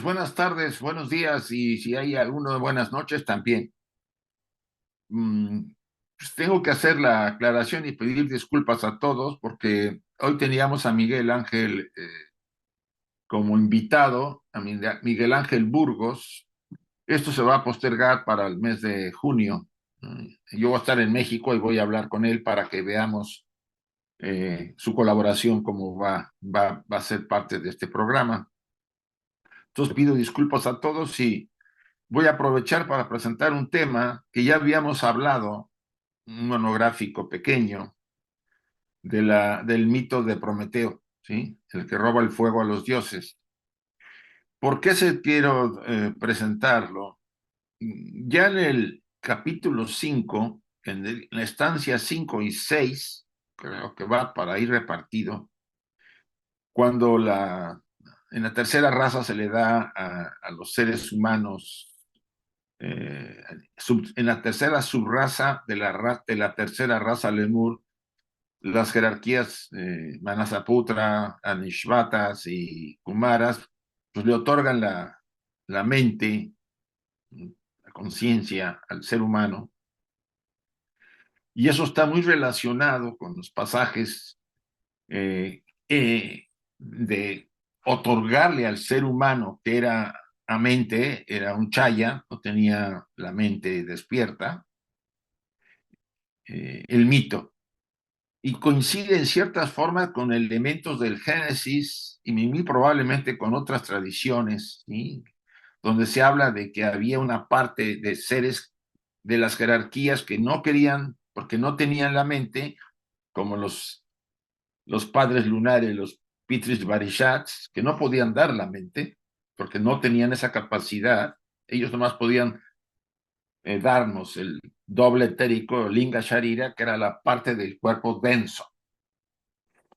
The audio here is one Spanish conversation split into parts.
buenas tardes, buenos días y si hay alguno de buenas noches también. Mm, pues tengo que hacer la aclaración y pedir disculpas a todos porque hoy teníamos a Miguel Ángel como invitado, Miguel Ángel Burgos. Esto se va a postergar para el mes de junio. Yo voy a estar en México y voy a hablar con él para que veamos su colaboración, cómo va a ser parte de este programa. Entonces pido disculpas a todos y voy a aprovechar para presentar un tema que ya habíamos hablado, un monográfico pequeño del mito de Prometeo, ¿sí? El que roba el fuego a los dioses. ¿Por qué se quiero presentarlo? Ya en el capítulo 5, en la estancia 5 y 6, creo que va para ir repartido, cuando en la tercera raza se le da a los seres humanos eh, en la tercera subraza de la tercera raza lemur, las jerarquías Manasaputra, Anishvatas y Kumaras, pues le otorgan la mente, la conciencia al ser humano. Y eso está muy relacionado con los pasajes de otorgarle al ser humano, que era a mente, era un chaya, no tenía la mente despierta, el mito, y coincide en ciertas formas con elementos del Génesis y muy probablemente con otras tradiciones, ¿sí? Donde se habla de que había una parte de seres de las jerarquías que no querían, porque no tenían la mente, como los padres lunares, los Pitris Barishats, que no podían dar la mente, porque no tenían esa capacidad. Ellos nomás podían darnos el doble etérico, Linga Sharira, que era la parte del cuerpo denso.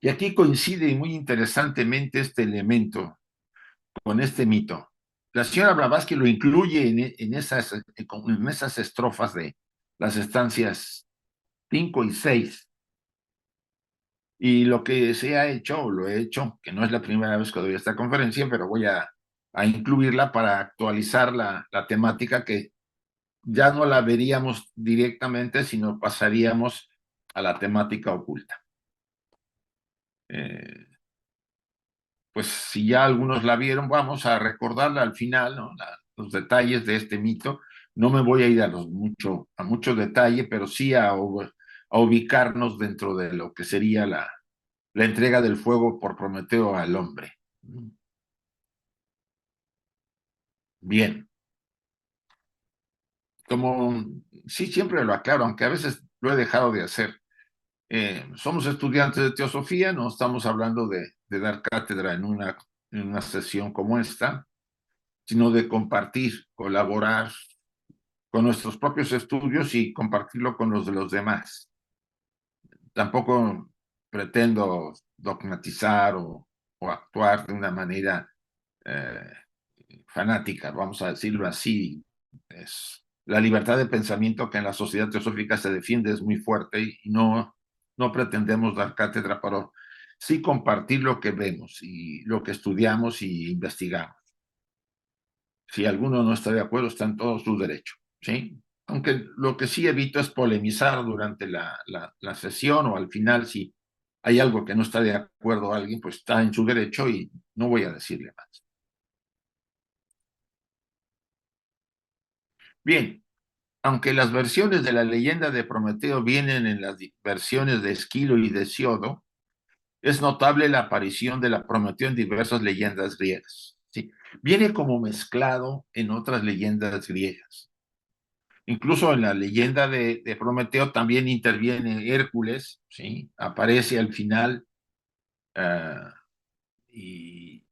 Y aquí coincide muy interesantemente este elemento con este mito. La señora Blavatsky lo incluye en esas estrofas de las estancias 5 y 6. Y lo que se ha hecho, o lo he hecho, que no es la primera vez que doy esta conferencia, pero voy a incluirla para actualizar la temática que ya no la veríamos directamente, sino pasaríamos a la temática oculta. Eh, pues si ya algunos la vieron, vamos a recordarla al final, ¿no? Los detalles de este mito. No me voy a ir a mucho detalle, pero sí a ubicarnos dentro de lo que sería la entrega del fuego por Prometeo al hombre. Bien, como sí siempre lo aclaro, aunque a veces lo he dejado de hacer. Somos estudiantes de teosofía, no estamos hablando de dar cátedra en una sesión como esta, sino de compartir, colaborar con nuestros propios estudios y compartirlo con los de los demás. Tampoco pretendo dogmatizar o actuar de una manera eh, fanática, vamos a decirlo así. La libertad de pensamiento que en la sociedad teosófica se defiende es muy fuerte y no pretendemos dar cátedra, pero sí compartir lo que vemos y lo que estudiamos y investigamos. Si alguno no está de acuerdo, está en todo su derecho, ¿sí? Aunque lo que sí evito es polemizar durante la sesión o al final, si hay algo que no está de acuerdo a alguien, pues está en su derecho y no voy a decirle más. Bien, aunque las versiones de la leyenda de Prometeo vienen en las versiones de Esquilo y de Hesiodo, es notable la aparición de la Prometeo en diversas leyendas griegas. ¿Sí? Viene como mezclado en otras leyendas griegas. Incluso en la leyenda de Prometeo también interviene Hércules, ¿sí? Aparece al final uh, y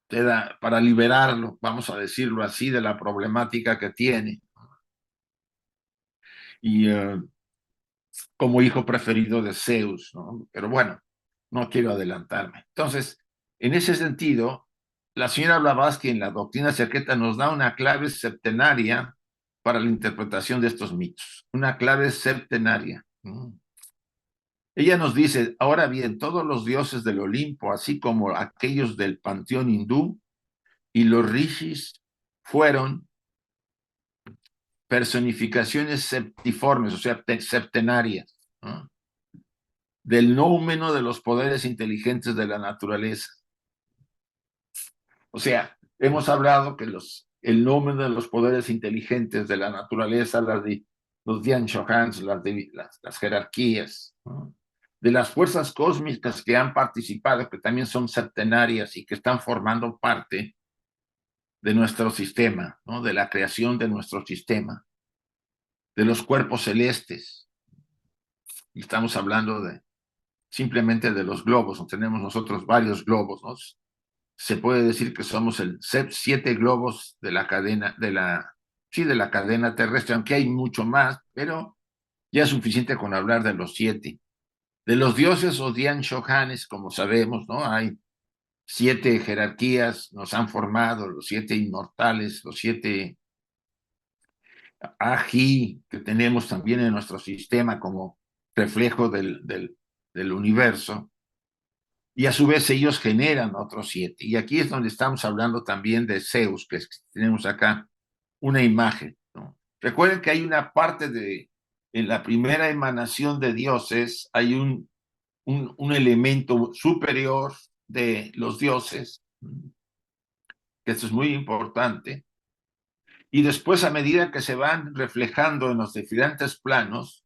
te da, para liberarlo, vamos a decirlo así, de la problemática que tiene. Y como hijo preferido de Zeus, ¿no? Pero bueno, no quiero adelantarme. Entonces, en ese sentido, la señora Blavatsky en la doctrina secreta nos da una clave septenaria para la interpretación de estos mitos, una clave septenaria. Ella nos dice, ahora bien, todos los dioses del Olimpo, así como aquellos del panteón hindú, y los rishis fueron personificaciones septiformes, o sea, septenarias, ¿no? Del noumeno de los poderes inteligentes de la naturaleza. O sea, hemos hablado que el noumeno de los poderes inteligentes de la naturaleza, los Dian Shohans, las jerarquías, ¿no? De las fuerzas cósmicas que han participado, que también son septenarias y que están formando parte de nuestro sistema, ¿no? De la creación de nuestro sistema, de los cuerpos celestes. Y estamos hablando simplemente de los globos, ¿no? Tenemos nosotros varios globos, ¿no? Se puede decir que somos el 7 globos de la cadena, de la cadena terrestre, aunque hay mucho más, pero ya es suficiente con hablar de los 7. De los dioses o Dian Shohanes, como sabemos, ¿no? Hay 7 jerarquías, nos han formado los 7 inmortales, los 7 Aji que tenemos también en nuestro sistema como reflejo del universo, y a su vez ellos generan otros 7. Y aquí es donde estamos hablando también de Zeus, que tenemos acá una imagen, ¿no? Recuerden que hay una parte en la primera emanación de dioses, hay un elemento superior de los dioses, que esto es muy importante, y después a medida que se van reflejando en los diferentes planos,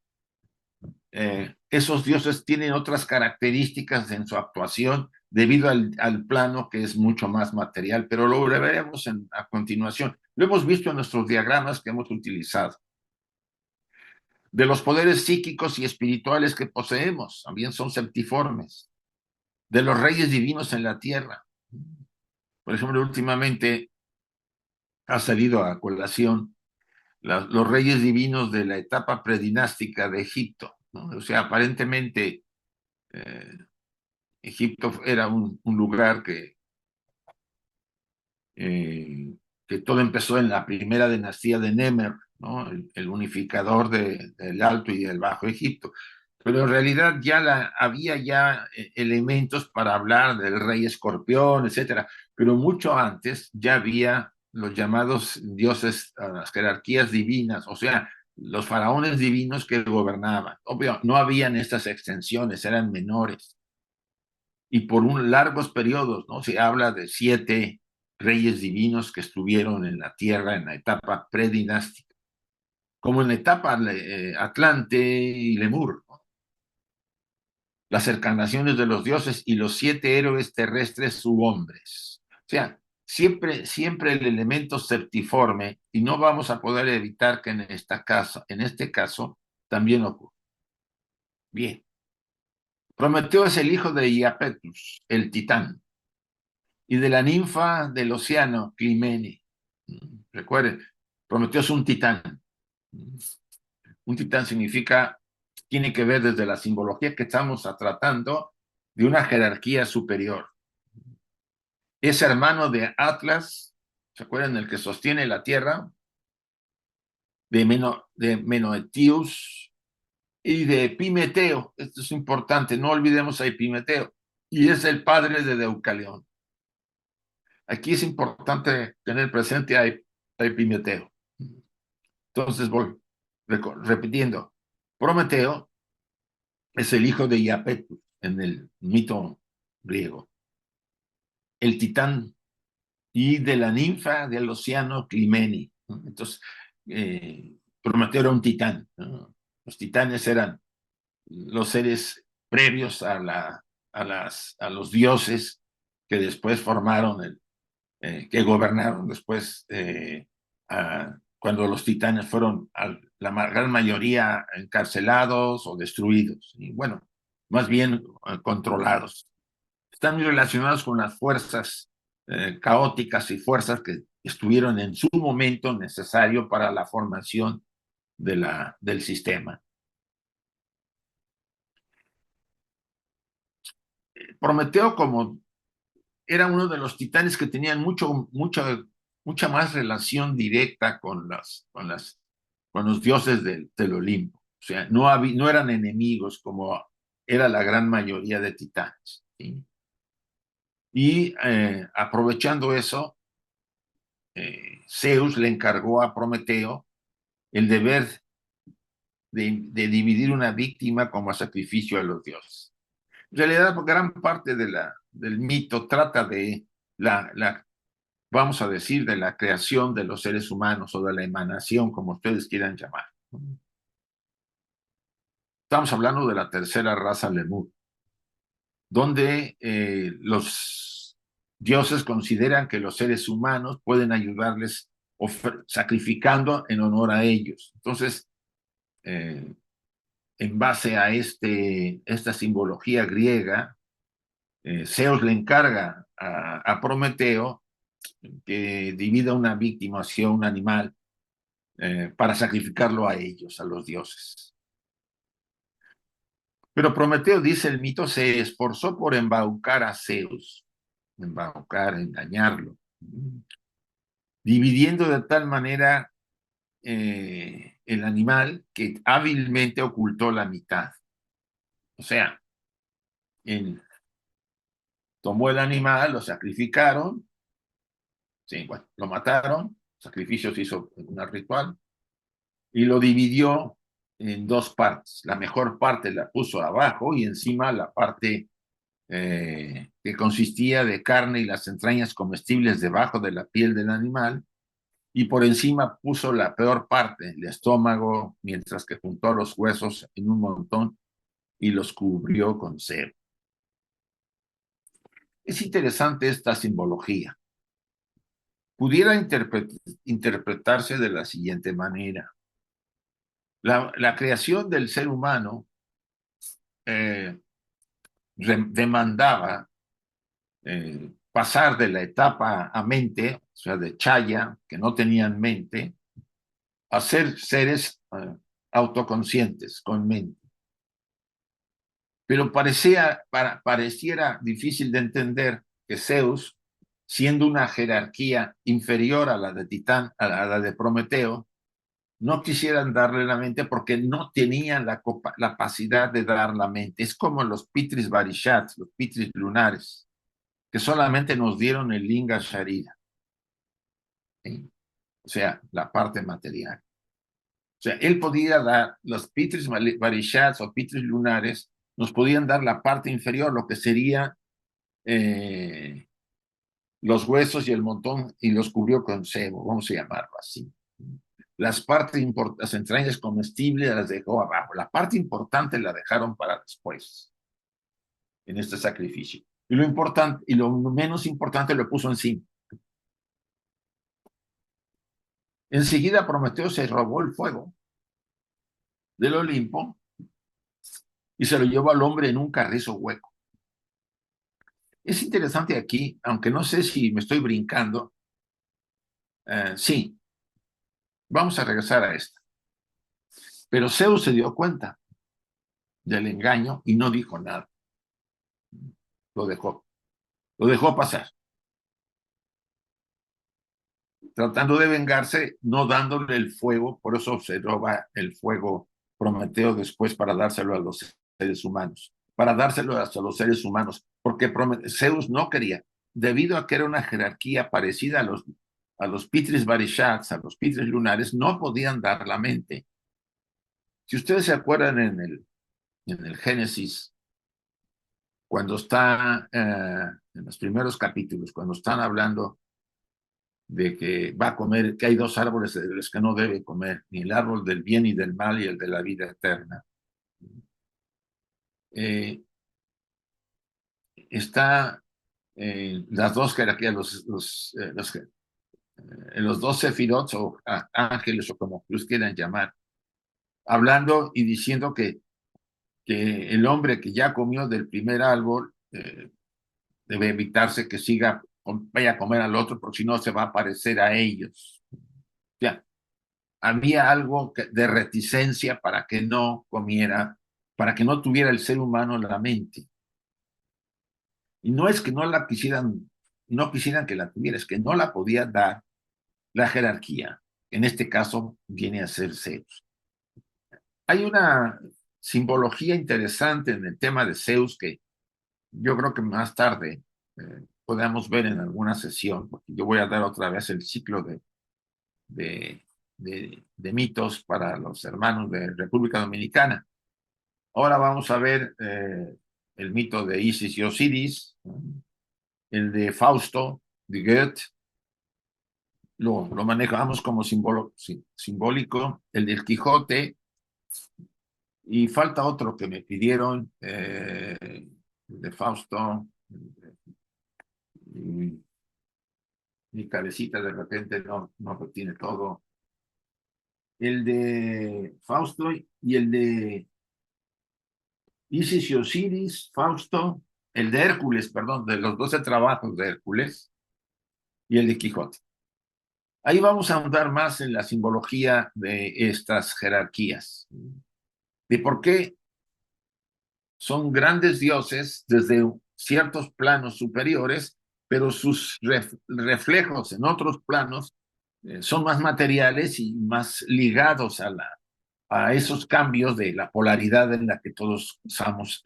esos dioses tienen otras características en su actuación debido al plano que es mucho más material, pero lo veremos a continuación. Lo hemos visto en nuestros diagramas que hemos utilizado. De los poderes psíquicos y espirituales que poseemos, también son septiformes. De los reyes divinos en la tierra. Por ejemplo, últimamente ha salido a colación los reyes divinos de la etapa predinástica de Egipto, ¿no? O sea, aparentemente eh, Egipto era un lugar que todo empezó en la primera dinastía de Nemer, ¿no? El unificador del Alto y del Bajo Egipto. Pero en realidad había ya elementos para hablar del rey escorpión, etcétera. Pero mucho antes ya había los llamados dioses, las jerarquías divinas, o sea, los faraones divinos que gobernaban. Obvio, no habían estas extensiones, eran menores. Y por largos periodos, ¿no? Se habla de 7 reyes divinos que estuvieron en la tierra en la etapa predinástica, como en la etapa Atlante y Lemur, ¿no? Las encarnaciones de los dioses y los 7 héroes terrestres subhombres. O sea, siempre el elemento septiforme, y no vamos a poder evitar que en este caso también ocurra. Bien. Prometeo es el hijo de Iapetus, el titán, y de la ninfa del océano, Climene. Recuerden, Prometeo es un titán. Un titán tiene que ver desde la simbología que estamos tratando de una jerarquía superior. Es hermano de Atlas, ¿se acuerdan? El que sostiene la tierra, de Menoetius y de Epimeteo. Esto es importante, no olvidemos a Epimeteo. Y es el padre de Deucalión. Aquí es importante tener presente a Epimeteo. Entonces voy repitiendo. Prometeo es el hijo de Iapetus en el mito griego, el titán, y de la ninfa del océano Climene. Entonces, Prometeo era un titán, ¿no? Los titanes eran los seres previos a los dioses que después formaron, que gobernaron después, cuando los titanes fueron la gran mayoría encarcelados o destruidos, y bueno, más bien controlados. Están muy relacionados con las fuerzas caóticas y fuerzas que estuvieron en su momento necesario para la formación del sistema. Prometeo, como era uno de los titanes que tenían mucha más relación directa con los dioses del Olimpo. O sea, no eran enemigos como era la gran mayoría de titanes, ¿sí? Y aprovechando eso, Zeus le encargó a Prometeo el deber de dividir una víctima como sacrificio a los dioses. En realidad, gran parte del mito trata de vamos a decir, de la creación de los seres humanos o de la emanación, como ustedes quieran llamar. Estamos hablando de la tercera raza Lemur, donde los dioses consideran que los seres humanos pueden ayudarles sacrificando en honor a ellos. Entonces, en base a esta simbología griega, Zeus le encarga a Prometeo que divida una víctima hacia un animal para sacrificarlo a ellos, a los dioses. Pero Prometeo, dice el mito, se esforzó por embaucar a Zeus, embaucar, engañarlo, dividiendo de tal manera el animal que hábilmente ocultó la mitad. O sea, tomó el animal, lo sacrificaron, sí, bueno, lo mataron, sacrificio se hizo en un ritual, y lo dividió en dos partes. La mejor parte la puso abajo y encima la parte que consistía de carne y las entrañas comestibles debajo de la piel del animal, y por encima puso la peor parte, el estómago, mientras que juntó los huesos en un montón y los cubrió con cebo. Es interesante esta simbología. Pudiera interpretarse de la siguiente manera. La creación del ser humano demandaba pasar de la etapa a mente, o sea, de chaya, que no tenían mente, a ser seres autoconscientes, con mente. Pero pareciera difícil de entender que Zeus, siendo una jerarquía inferior a la de Titán, a la de Prometeo, no quisieran darle la mente porque no tenían la capacidad de dar la mente. Es como los Pitris Barishats, los Pitris lunares, que solamente nos dieron el Linga Sharira, ¿sí? O sea, la parte material. O sea, él podía dar, los Pitris Barishats o Pitris lunares, nos podían dar la parte inferior, lo que sería los huesos y el montón, y los cubrió con sebo, vamos a llamarlo así. Las partes las entrañas comestibles las dejó abajo. La parte importante la dejaron para después, en este sacrificio. Y lo importante, y lo menos importante lo puso encima. Enseguida Prometeo se robó el fuego del Olimpo y se lo llevó al hombre en un carrizo hueco. Es interesante aquí, aunque no sé si me estoy brincando, sí, vamos a regresar a esto. Pero Zeus se dio cuenta del engaño y no dijo nada. Lo dejó pasar. Tratando de vengarse, no dándole el fuego, por eso se roba el fuego Prometeo después para dárselo a los seres humanos, para dárselo a los seres humanos, porque Zeus no quería, debido a que era una jerarquía parecida a los Pitris Barishats, a los Pitris lunares, no podían dar la mente. Si ustedes se acuerdan en el Génesis, cuando está en los primeros capítulos, cuando están hablando de que va a comer, que hay dos árboles de los que no debe comer, ni el árbol del bien y del mal y el de la vida eterna. Está las dos jerarquías, los dos sefirots o ángeles o como los quieran llamar, hablando y diciendo que el hombre que ya comió del primer árbol debe evitarse que vaya a comer al otro, porque si no se va a parecer a ellos. Ya, había algo de reticencia para que no comiera, para que no tuviera el ser humano la mente. Y no es que no la quisieran, no quisieran que la tuviera, es que no la podía dar la jerarquía. En este caso viene a ser Zeus. Hay una simbología interesante en el tema de Zeus que yo creo que más tarde podamos ver en alguna sesión, porque yo voy a dar otra vez el ciclo de, de mitos para los hermanos de República Dominicana. Ahora vamos a ver el mito de Isis y Osiris, el de Fausto, de Goethe, lo manejamos como simbólico, el del Quijote, y falta otro que me pidieron, de Fausto, y mi cabecita de repente no retiene todo. El de Fausto y el de Isis y Osiris, Fausto, el de Hércules, perdón, de los 12 trabajos de Hércules, y el de Quijote. Ahí vamos a ahondar más en la simbología de estas jerarquías, de por qué son grandes dioses desde ciertos planos superiores, pero sus reflejos en otros planos son más materiales y más ligados a esos cambios de la polaridad en la que todos sabemos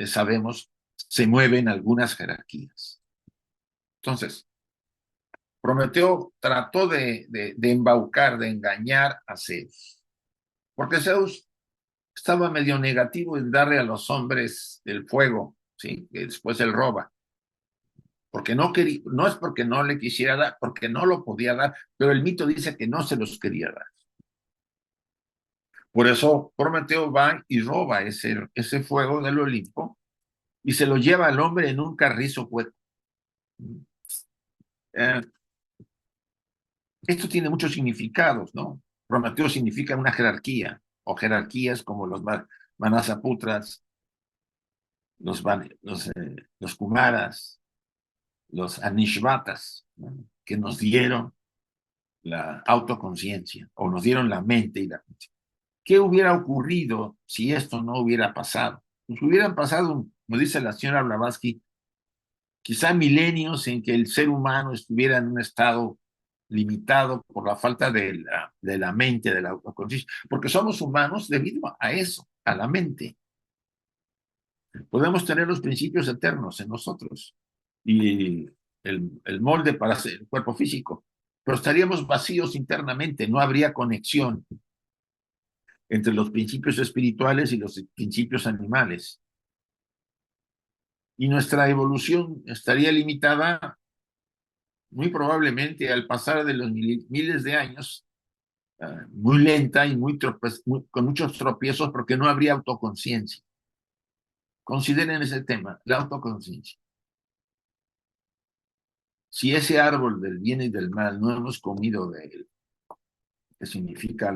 se mueven algunas jerarquías. Entonces, Prometeo trató de embaucar, de engañar a Zeus, porque Zeus estaba medio negativo en darle a los hombres el fuego, ¿sí? Que después él roba, porque no quería, no es porque no le quisiera dar, porque no lo podía dar, pero el mito dice que no se los quería dar. Por eso Prometeo va y roba ese fuego del Olimpo y se lo lleva al hombre en un carrizo hueco. Eh, Esto tiene muchos significados, ¿no? Prometeo significa una jerarquía, o jerarquías como los Manasaputras, los Kumaras, los Anishvatas, ¿no? Que nos dieron la autoconciencia, o nos dieron la mente y la conciencia. ¿Qué hubiera ocurrido si esto no hubiera pasado? Pues hubieran pasado, como dice la señora Blavatsky, quizá milenios en que el ser humano estuviera en un estado limitado por la falta de la mente, de la autoconciencia, porque somos humanos debido a eso, a la mente. Podemos tener los principios eternos en nosotros y el molde para ser el cuerpo físico, pero estaríamos vacíos internamente, no habría conexión entre los principios espirituales y los principios animales. Y nuestra evolución estaría limitada muy probablemente al pasar de los miles de años, muy lenta y con muchos tropiezos porque no habría autoconciencia. Consideren ese tema, la autoconciencia. Si ese árbol del bien y del mal no hemos comido de él, que significa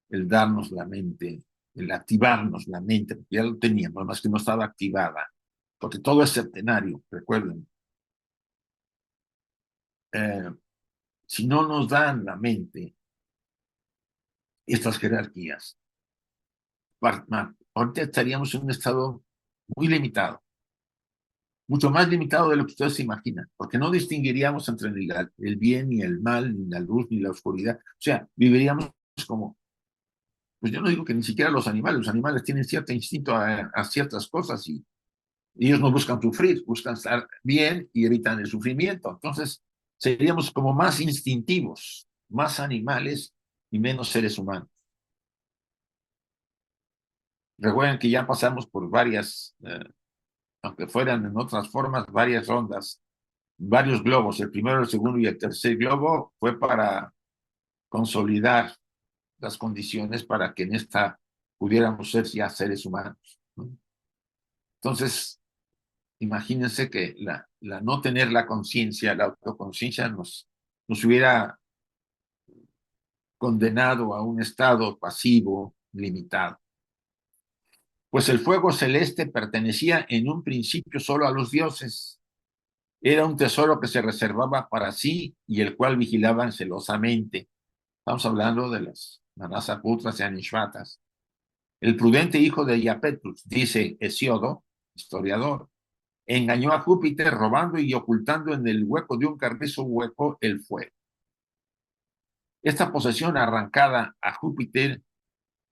el darnos la mente, el activarnos la mente, porque ya lo teníamos, más que no estaba activada, porque todo es centenario, recuerden. Eh, si no nos dan la mente estas jerarquías, ahorita estaríamos en un estado muy limitado, mucho más limitado de lo que ustedes se imaginan, porque no distinguiríamos entre el bien ni el mal, ni la luz ni la oscuridad. O sea, viviríamos como, pues yo no digo que ni siquiera los animales tienen cierto instinto a ciertas cosas y ellos no buscan sufrir, buscan estar bien y evitan el sufrimiento. Entonces, seríamos como más instintivos, más animales y menos seres humanos. Recuerden que ya pasamos por varias, aunque fueran en otras formas, varias rondas, varios globos. El primero, el segundo y el tercer globo fue para consolidar las condiciones para que en esta pudiéramos ser ya seres humanos, ¿no? Entonces, imagínense que la no tener la conciencia, la autoconciencia nos hubiera condenado a un estado pasivo, limitado. Pues el fuego celeste pertenecía en un principio solo a los dioses. Era un tesoro que se reservaba para sí y el cual vigilaban celosamente. Estamos hablando de las Manasaputras y Anishvatas. El prudente hijo de Iapetus, dice Hesiodo, historiador, engañó a Júpiter robando y ocultando en el hueco de un carrizo hueco el fuego. Esta posesión arrancada a Júpiter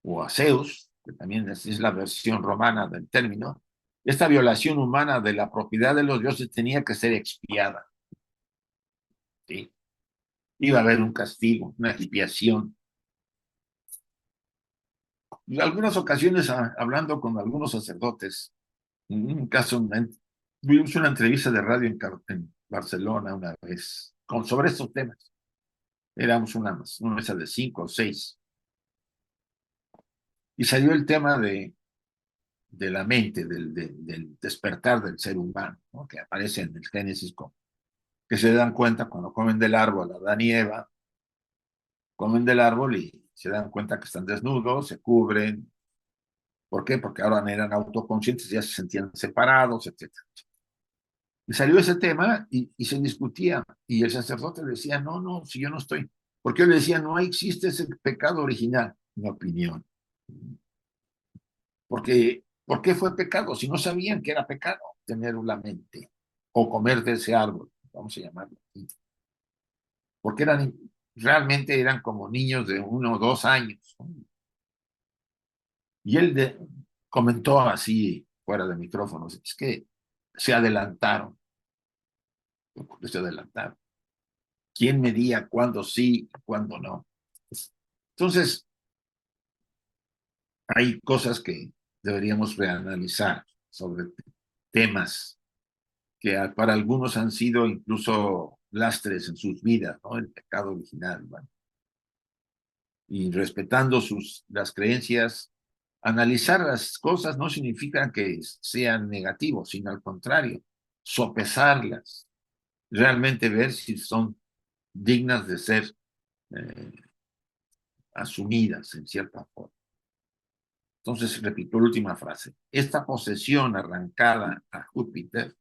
o a Zeus, que también es la versión romana del término, esta violación humana de la propiedad de los dioses tenía que ser expiada, ¿sí? Iba a haber un castigo, una expiación. En algunas ocasiones, hablando con algunos sacerdotes, en un caso, tuvimos una entrevista de radio en Barcelona una vez, sobre estos temas. Éramos una mesa de 5 o 6, y salió el tema de la mente, del despertar del ser humano, ¿no? Que aparece en el Génesis, que se dan cuenta cuando comen del árbol, Adán y Eva, comen del árbol y se dan cuenta que están desnudos, se cubren. ¿Por qué? Porque ahora eran autoconscientes, ya se sentían separados, etcétera. Y salió ese tema y se discutía, y el sacerdote decía, no, no, si yo no estoy, porque yo le decía, no existe ese pecado original, mi opinión. Porque, ¿por qué fue pecado? Si no sabían que era pecado tener la mente o comer de ese árbol, vamos a llamarlo así. Porque realmente eran como niños de 1 o 2 años, ¿no? Y él comentó así, fuera de micrófonos, es que se adelantaron, porque se adelantaron. ¿Quién medía cuándo sí, cuándo no? Entonces, hay cosas que deberíamos reanalizar sobre temas que para algunos han sido incluso lastres en sus vidas, ¿no? El pecado original, bueno, y respetando las creencias, analizar las cosas no significa que sean negativos, sino al contrario, sopesarlas, realmente ver si son dignas de ser eh, asumidas en cierta forma. Entonces, repito la última frase. Esta posesión arrancada a Júpiter,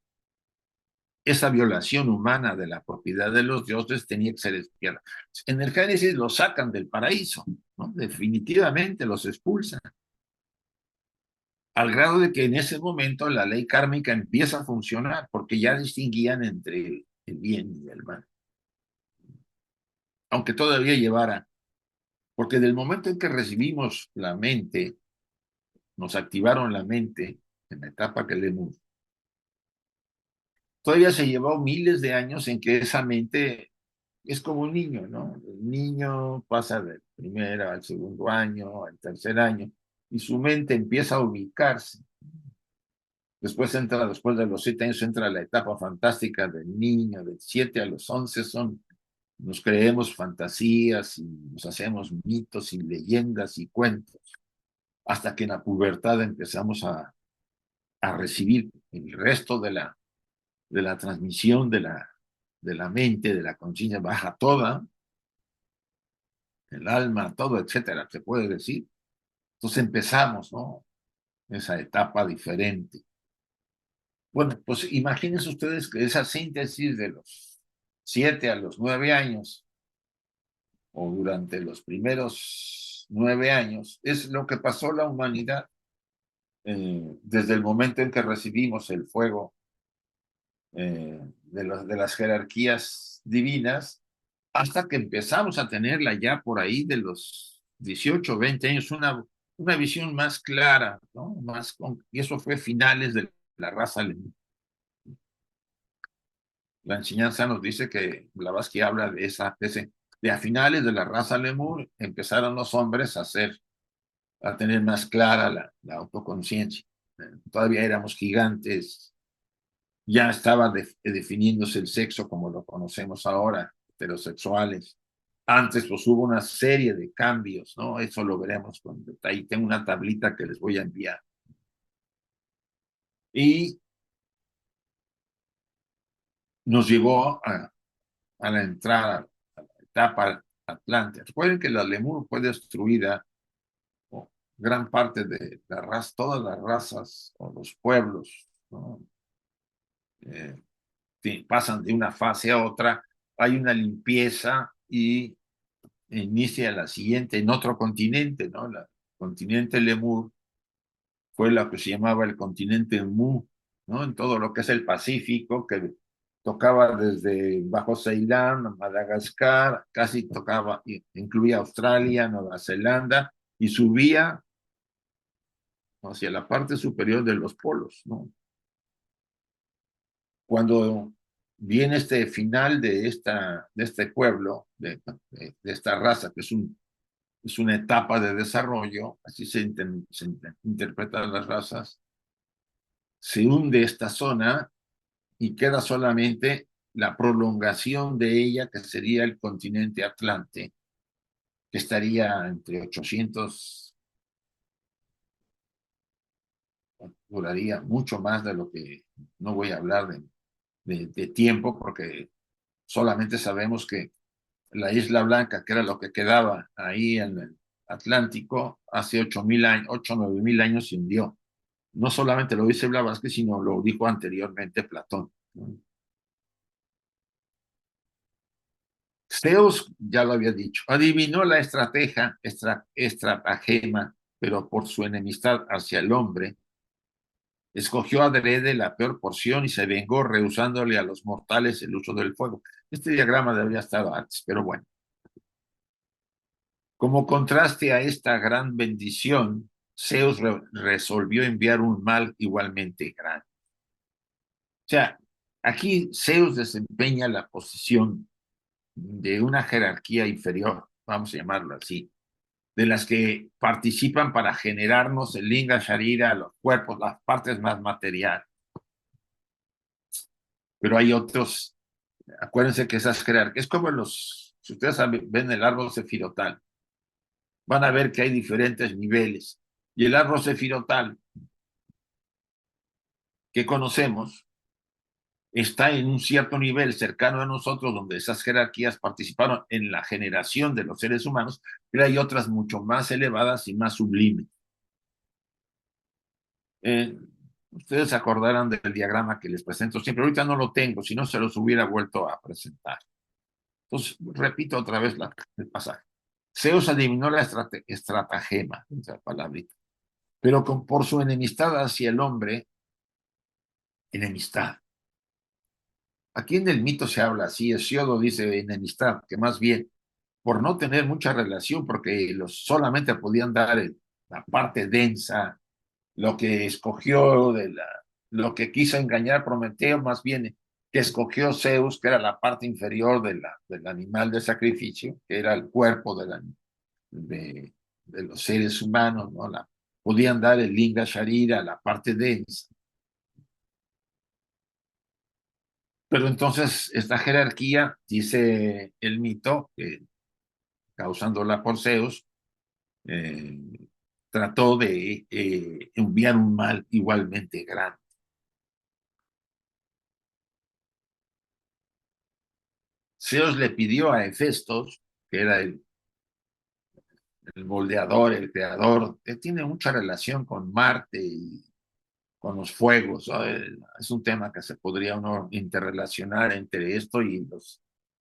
esa violación humana de la propiedad de los dioses tenía que ser expiada. En el Génesis los sacan del paraíso, ¿no? Definitivamente los expulsan, al grado de que en ese momento la ley kármica empieza a funcionar, porque ya distinguían entre el bien y el mal, aunque todavía llevara, porque del momento en que recibimos la mente, nos activaron la mente en la etapa que leemos, todavía se llevó miles de años en que esa mente es como un niño, ¿no? El niño pasa del primer al segundo año, al tercer año, y su mente empieza a ubicarse. Después de los 7 años, entra la etapa fantástica del niño, del 7 a los 11 nos creemos fantasías y nos hacemos mitos y leyendas y cuentos, hasta que en la pubertad empezamos a recibir el resto de la transmisión de la mente, de la conciencia, baja toda, el alma, todo, etcétera, se puede decir. Entonces empezamos, ¿no? Esa etapa diferente. Bueno, pues imagínense ustedes que esa síntesis de los 7 a los 9 años, o durante los primeros 9 años, es lo que pasó la humanidad desde el momento en que recibimos el fuego de las jerarquías divinas, hasta que empezamos a tenerla ya por ahí de los 18 o 20 años, una visión más clara, ¿no? Y eso fue finales de la raza alemana. La enseñanza nos dice que Blavatsky habla de a finales de la raza lemur empezaron los hombres a tener más clara la autoconciencia. Todavía éramos gigantes, ya estaba definiéndose el sexo como lo conocemos ahora, heterosexuales. Antes pues hubo una serie de cambios, ¿no? Eso lo veremos con detalle. Tengo una tablita que les voy a enviar. Y nos llevó a la entrada, a la etapa Atlante. Recuerden que la Lemur fue destruida, o gran parte de la raza, todas las razas o los pueblos, ¿no? Pasan de una fase a otra, hay una limpieza y inicia la siguiente en otro continente, ¿no? El continente Lemur fue lo que se llamaba el continente Mu, ¿no? En todo lo que es el Pacífico, que tocaba desde bajo Ceilán, Madagascar, casi tocaba, incluía Australia, Nueva Zelanda, y subía hacia la parte superior de los polos, ¿no? Cuando viene este final de este pueblo, de esta raza, que es una etapa de desarrollo, así se interpretan las razas, se hunde esta zona y queda solamente la prolongación de ella, que sería el continente Atlante, que estaría entre 800, duraría mucho más de lo que, no voy a hablar de tiempo, porque solamente sabemos que la Isla Blanca, que era lo que quedaba ahí en el Atlántico, hace 8.000 años, 8 o 9.000 años se hundió. No solamente lo dice Blavatsky, sino lo dijo anteriormente Platón. Zeus, ya lo había dicho, adivinó la estratagema, pero por su enemistad hacia el hombre, escogió adrede la peor porción y se vengó rehusándole a los mortales el uso del fuego. Este diagrama debería estar antes, pero bueno. Como contraste a esta gran bendición, Zeus resolvió enviar un mal igualmente grande. O sea, aquí Zeus desempeña la posición de una jerarquía inferior, vamos a llamarlo así, de las que participan para generarnos el linga sharira, los cuerpos, las partes más materiales. Pero hay otros, acuérdense que esas jerarquías, es como si ustedes ven el árbol sefirotal, van a ver que hay diferentes niveles. Y el árbol sefirotal que conocemos está en un cierto nivel cercano a nosotros, donde esas jerarquías participaron en la generación de los seres humanos, pero hay otras mucho más elevadas y más sublimes. Ustedes se acordarán del diagrama que les presento siempre. Ahorita no lo tengo, si no se los hubiera vuelto a presentar. Entonces, repito otra vez el pasaje. Zeus adivinó la estratagema, esa palabrita, pero por su enemistad hacia el hombre, enemistad. Aquí en el mito se habla así, Hesiodo dice enemistad, que más bien por no tener mucha relación, porque solamente podían dar la parte densa, lo que escogió lo que quiso engañar Prometeo, más bien que escogió Zeus, que era la parte inferior del animal de sacrificio, que era el cuerpo de los seres humanos, ¿no? Podían dar el linga sharira, la parte densa. Pero entonces esta jerarquía, dice el mito, causándola por Zeus, eh, trató de enviar un mal igualmente grande. Zeus le pidió a Hefestos, que era el moldeador, el creador, que tiene mucha relación con Marte y con los fuegos, ¿no? Es un tema que se podría uno interrelacionar entre esto y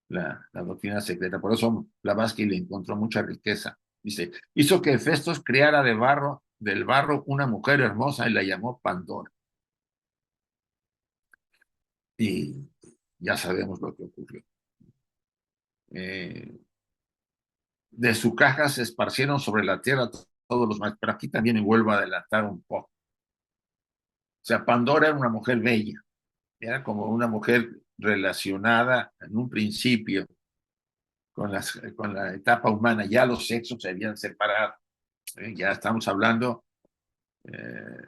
la doctrina secreta. Por eso Blavatsky le encontró mucha riqueza. Dice, hizo que Hefestos creara del barro una mujer hermosa y la llamó Pandora. Y ya sabemos lo que ocurrió. Eh, de su caja se esparcieron sobre la tierra todos los mares, pero aquí también me vuelvo a adelantar un poco. O sea, Pandora era una mujer bella, era como una mujer relacionada en un principio con la etapa humana, ya los sexos se habían separado, ya estamos hablando, eh,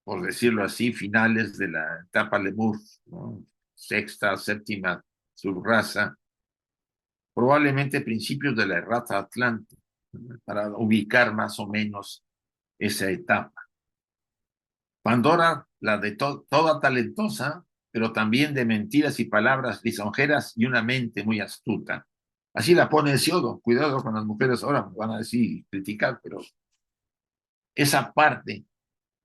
por decirlo así, finales de la etapa Lemur, ¿no? Sexta, séptima subraza, probablemente principios de la raza Atlante, para ubicar más o menos esa etapa. Pandora, la de toda talentosa, pero también de mentiras y palabras lisonjeras y una mente muy astuta. Así la pone Hesiodo. Cuidado con las mujeres, ahora me van a decir criticar, pero esa parte,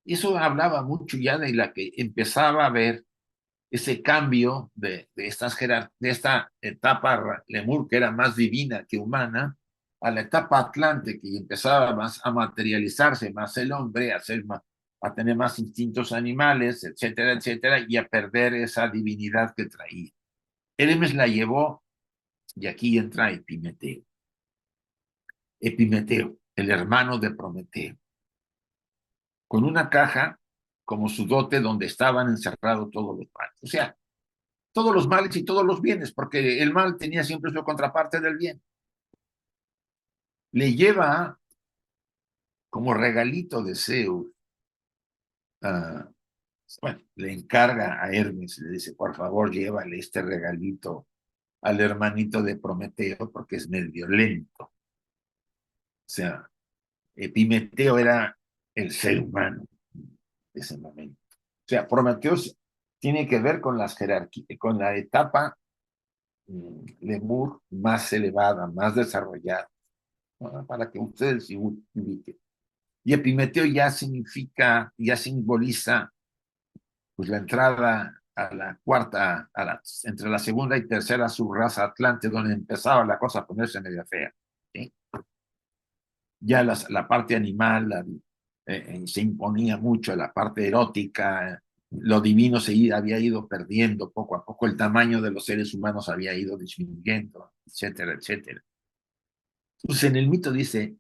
eso hablaba mucho ya de la que empezaba a ver ese cambio de esta etapa Lemur, que era más divina que humana, a la etapa Atlante, que empezaba más a materializarse más el hombre, a tener más instintos animales, etcétera, etcétera, y a perder esa divinidad que traía. Hermes la llevó, y aquí entra Epimeteo. Epimeteo, el hermano de Prometeo. con una caja como su dote donde estaban encerrados todos los males. O sea, todos los males y todos los bienes, porque el mal tenía siempre su contraparte del bien. Le lleva como regalito de Zeus, uh, bueno, le encarga a Hermes, le dice, por favor, llévale este regalito al hermanito de Prometeo, porque es medio lento. O sea, Epimeteo era el ser humano de ese momento. O sea, Prometeo tiene que ver con las jerarquías, con la etapa lemur más elevada, más desarrollada, ¿no? Para que ustedes se ubiquen. Y Epimeteo ya significa, ya simboliza pues la entrada a la cuarta, entre la segunda y tercera subraza Atlante, donde empezaba la cosa a ponerse media fea. ¿Sí? Ya la parte animal se imponía mucho, la parte erótica, lo divino había ido perdiendo poco a poco, el tamaño de los seres humanos había ido disminuyendo, etcétera, etcétera. Entonces en el mito dice,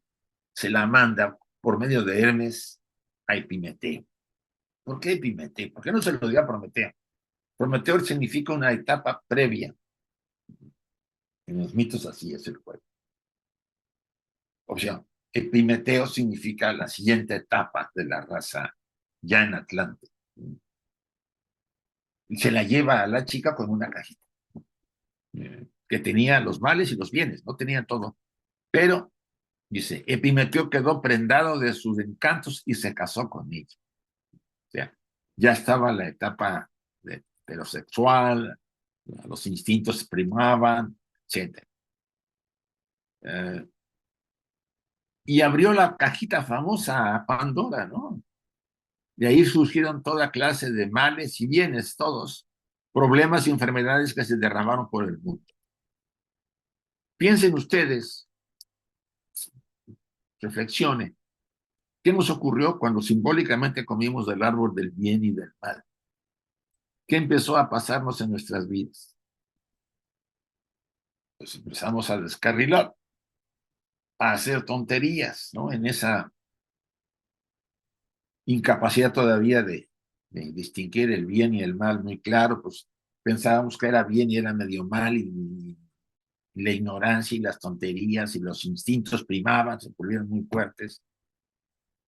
se la manda por medio de Hermes a Epimeteo. ¿Por qué Epimeteo? ¿Por qué no se lo dio a Prometeo? Prometeo significa una etapa previa. En los mitos así es el juego. O sea, Epimeteo significa la siguiente etapa de la raza ya en Atlante. Y se la lleva a la chica con una cajita que tenía los males y los bienes, no tenía todo. Pero, dice, Epimeteo quedó prendado de sus encantos y se casó con ella. O sea, ya estaba la etapa heterosexual, los instintos primaban, etc. Y abrió la cajita famosa a Pandora, ¿no? De ahí surgieron toda clase de males y bienes, todos, problemas y enfermedades que se derramaron por el mundo. Piensen ustedes, reflexionen, ¿qué nos ocurrió cuando simbólicamente comimos del árbol del bien y del mal? ¿Qué empezó a pasarnos en nuestras vidas? Pues empezamos a descarrilar, a hacer tonterías, ¿no? En esa incapacidad todavía de distinguir el bien y el mal muy claro, pues pensábamos que era bien y era medio mal, y la ignorancia y las tonterías y los instintos primaban, se volvieron muy fuertes.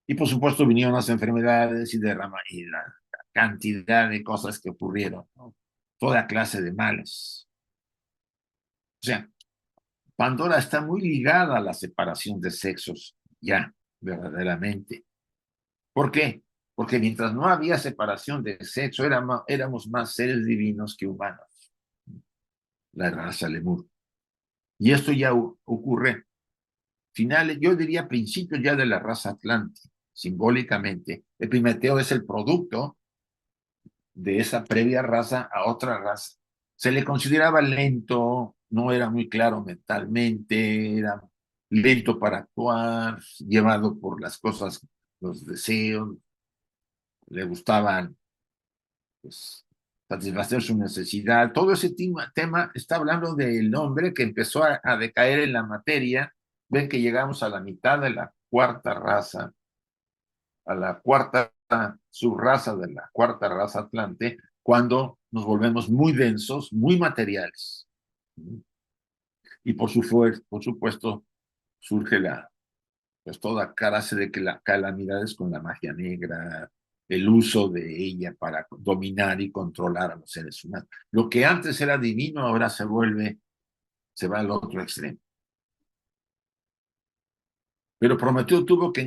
Y por supuesto vinieron las enfermedades y la cantidad de cosas que ocurrieron, ¿no? Toda clase de males. O sea, Pandora está muy ligada a la separación de sexos, ya, verdaderamente. ¿Por qué? Porque mientras no había separación de sexo, éramos más seres divinos que humanos, la raza lemur. Y esto ya ocurre finales, yo diría principios ya de la raza atlante, simbólicamente. Epimeteo es el producto de esa previa raza a otra raza. Se le consideraba lento, no era muy claro mentalmente, era lento para actuar, llevado por las cosas, los deseos, le gustaban pues, satisfacer su necesidad. Todo ese tema está hablando del hombre que empezó a decaer en la materia. Ven que llegamos a la mitad de la cuarta raza, a la cuarta subraza de la cuarta raza atlante, cuando nos volvemos muy densos, muy materiales. Y por supuesto, surge pues toda clase de calamidades con la magia negra, el uso de ella para dominar y controlar a los seres humanos. Lo que antes era divino ahora se va al otro extremo. Pero Prometeo tuvo que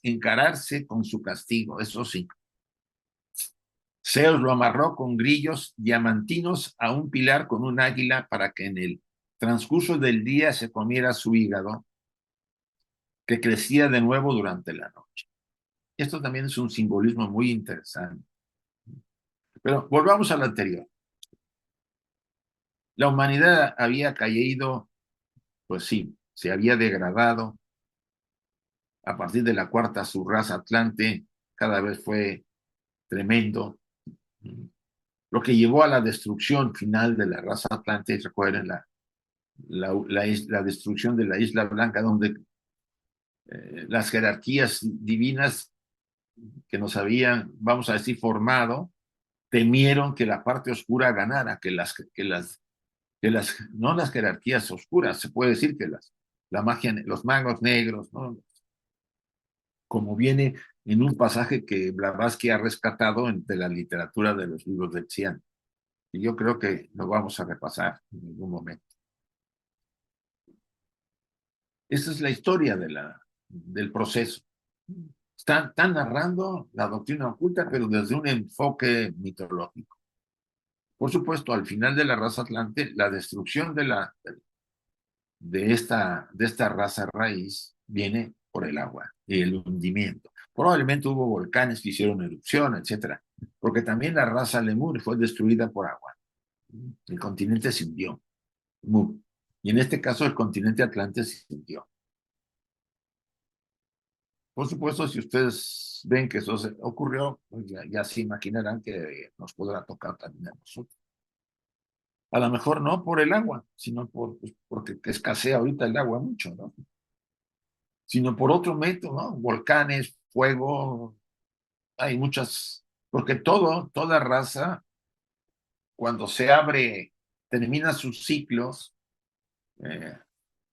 encararse con su castigo, eso sí. Zeus lo amarró con grillos diamantinos a un pilar con un águila para que en el transcurso del día se comiera su hígado, que crecía de nuevo durante la noche. Esto también es un simbolismo muy interesante. Pero volvamos al anterior. La humanidad había caído, pues sí, se había degradado a partir de la cuarta subraza atlante, cada vez fue tremendo, lo que llevó a la destrucción final de la raza atlante. Recuerden la destrucción de la Isla Blanca, donde las jerarquías divinas que nos habían, vamos a decir, formado, temieron que la parte oscura ganara, no las jerarquías oscuras, se puede decir que la magia, los magos negros, ¿no? Como viene en un pasaje que Blavatsky ha rescatado de la literatura de los libros del Cian. Y yo creo que lo vamos a repasar en algún momento. Esa es la historia del proceso. Están narrando la doctrina oculta, pero desde un enfoque mitológico. Por supuesto, al final de la raza Atlante, la destrucción de esta raza raíz viene por el agua y el hundimiento. Probablemente hubo volcanes que hicieron erupción, etcétera, porque también la raza Lemur fue destruida por agua. El continente se hundió. Y en este caso, el continente Atlante se hundió. Por supuesto, si ustedes ven que eso ocurrió, pues ya se imaginarán que nos podrá tocar también a nosotros. A lo mejor no por el agua, sino porque escasea ahorita el agua mucho, ¿no? Sino por otro método, ¿no? Volcanes, fuego, hay muchas, porque toda raza, cuando se abre, termina sus ciclos, eh,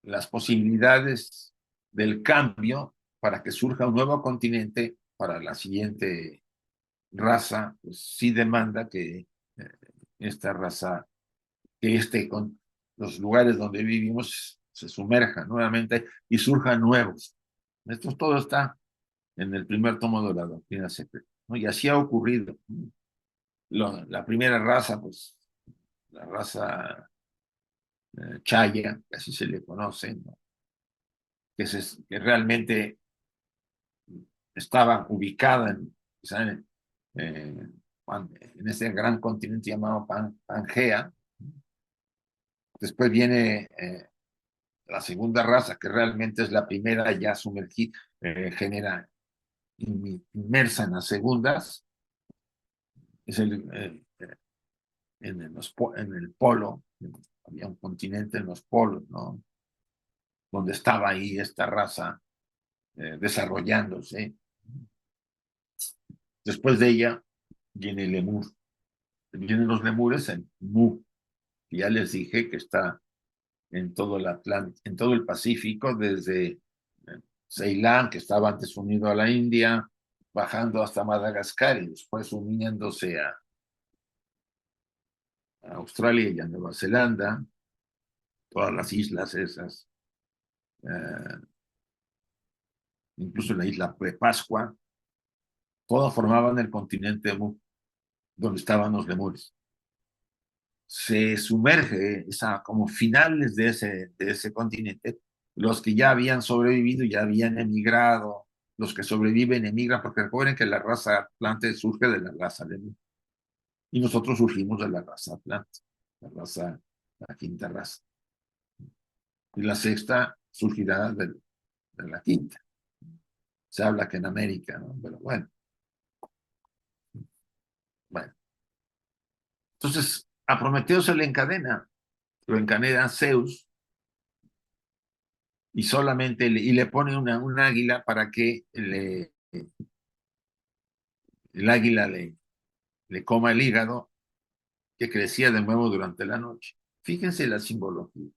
las posibilidades del cambio para que surja un nuevo continente para la siguiente raza, pues sí demanda que esta raza, con los lugares donde vivimos se sumerjan nuevamente y surjan nuevos. Esto todo está en el primer tomo de la doctrina secreta, ¿no? Y así ha ocurrido. La primera raza, pues, la raza Chaya, que así se le conoce, ¿no? Que realmente estaba ubicada en ese gran continente llamado Pangea. Después viene la segunda raza, que realmente es la primera ya sumergida, genera inmersa en las segundas, es en el polo, había un continente en los polos, ¿no? Donde estaba ahí esta raza desarrollándose. Después de ella viene el lemur, vienen los lemures en Mu, que ya les dije que está en todo el Pacífico, desde Ceilán, que estaba antes unido a la India, bajando hasta Madagascar y después uniéndose a Australia y a Nueva Zelanda, todas las islas esas, eh, incluso la isla de Pascua, todas formaban el continente Mu, donde estaban los lemures. Se sumerge como finales de ese continente, los que ya habían sobrevivido, ya habían emigrado, los que sobreviven emigran, porque recuerden que la raza Atlante surge de la raza Lemur, y nosotros surgimos de la raza Atlante, la quinta raza, y la sexta surgirá de la quinta. Se habla que en América, ¿no? Pero bueno. Entonces, a Prometeo se le encadena, lo encadena Zeus, y y le pone un águila para que el águila le coma el hígado, que crecía de nuevo durante la noche. Fíjense la simbología.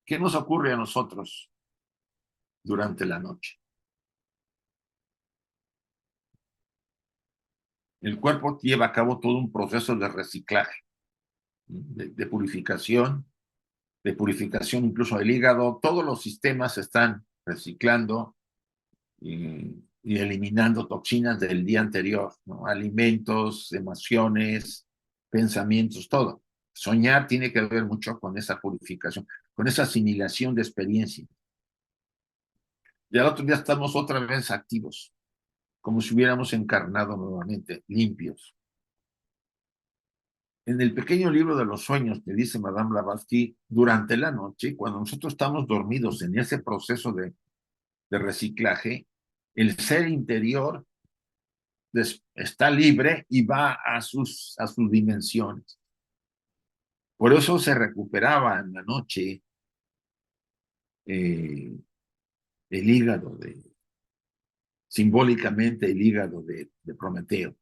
¿Qué nos ocurre a nosotros durante la noche? El cuerpo lleva a cabo todo un proceso de reciclaje, de purificación incluso del hígado. Todos los sistemas se están reciclando y eliminando toxinas del día anterior, ¿no? Alimentos, emociones, pensamientos, todo. Soñar tiene que ver mucho con esa purificación, con esa asimilación de experiencia. Y al otro día estamos otra vez activos, como si hubiéramos encarnado nuevamente, limpios. En el pequeño libro de los sueños que dice Madame Blavatsky, durante la noche, cuando nosotros estamos dormidos en ese proceso de reciclaje, el ser interior está libre y va a sus dimensiones. Por eso se recuperaba en la noche el hígado simbólicamente el hígado de Prometeo. O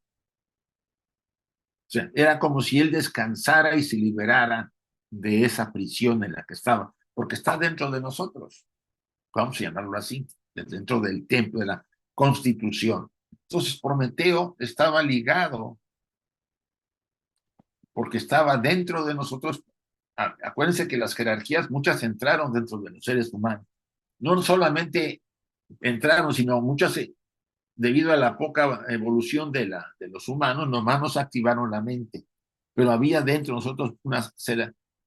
sea, era como si él descansara y se liberara de esa prisión en la que estaba, porque está dentro de nosotros, vamos a llamarlo así, dentro del templo, de la constitución. Entonces, Prometeo estaba ligado porque estaba dentro de nosotros. Acuérdense que las jerarquías, muchas entraron dentro de los seres humanos. No solamente entraron, sino muchas, debido a la poca evolución de los humanos, nomás nos activaron la mente. Pero había dentro de nosotros unas